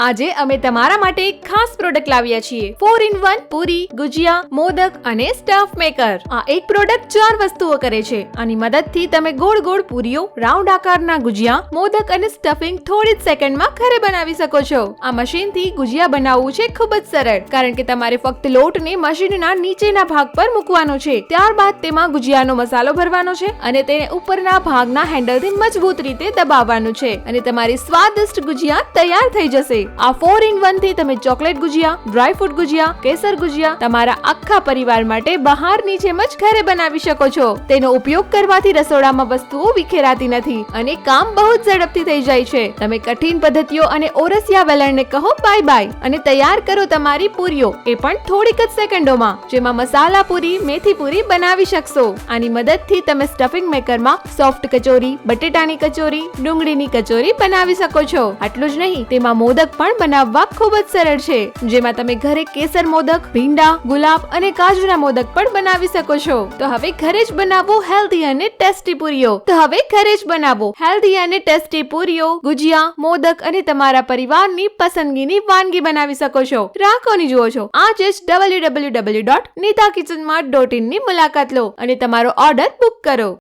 આજે અમે તમારા માટે એક ખાસ પ્રોડક્ટ લાવ્યા છીએ 4-in-1 પૂરી, ગુજિયા, મોદક અને સ્ટફ મેકર. આ એક પ્રોડક્ટ 4 વસ્તુઓ કરે છે. આની મદદથી તમે ગોળ ગોળ પૂરીઓ, રાઉન્ડ આકારના ગુજિયા, મોદક અને સ્ટફિંગ થોડી જ સેકન્ડમાં ઘરે બનાવી શકો છો. આ મશીનથી ગુજિયા બનાવવું છે ખૂબ જ સરળ, કારણ કે તમારે ફક્ત લોટને મશીનના નીચેના ભાગ પર મૂકવાનો છે. ત્યારબાદ તેમાં ગુજિયાનો મસાલો ભરવાનો છે અને તેને ઉપરના ભાગના હેન્ડલથી મજબૂત રીતે દબાવવાનું છે અને તમારી સ્વાદિષ્ટ ગુજિયા તૈયાર થઈ જશે. આ 4-in-1 થી તમે chocolate gujiya, dry fruit gujiya, કેસર ગુજિયા તમારા આખા પરિવાર માટે બહારની જેમ જ ઘરે બનાવી શકો છો. તેનો ઉપયોગ કરવાથી રસોડામાં વસ્તુઓ વિખેરાતી નથી અને કામ બહુ જ ઝડપથી થઈ જાય છે. તમે કઠિન પદ્ધતિઓ અને ઓરસિયા વેલણને કહો બાય બાય અને તૈયાર કરો તમારી પૂરીઓ, એ પણ થોડીક જ સેકન્ડોમાં, જેમાં મસાલા પૂરી, મેથી પૂરી બનાવી શકશો. આની મદદથી તમે સ્ટફિંગ મેકરમાં સોફ્ટ કચોરી, બટેટાની કચોરી, ડુંગળીની કચોરી બનાવી શકો છો. આટલું જ નહીં, તેમાં મોદક પણ બનાવવા ખૂબ જ સરળ છે, જેમાં તમે ઘરે કેસર મોદક, ભીંડા, ગુલાબ અને કાજુના મોદક પણ બનાવી શકો છો. તો હવે ઘરે જ બનાવો હેલ્ધી અને ટેસ્ટી પૂરીઓ. ગુજિયા, મોદક અને તમારા પરિવારની પસંદગીની વાનગી બનાવી શકો છો. રાહ કોની જુઓ છો? આજે જ www.nitakitchenmart.in ની મુલાકાત લો અને તમારો ઓર્ડર બુક કરો.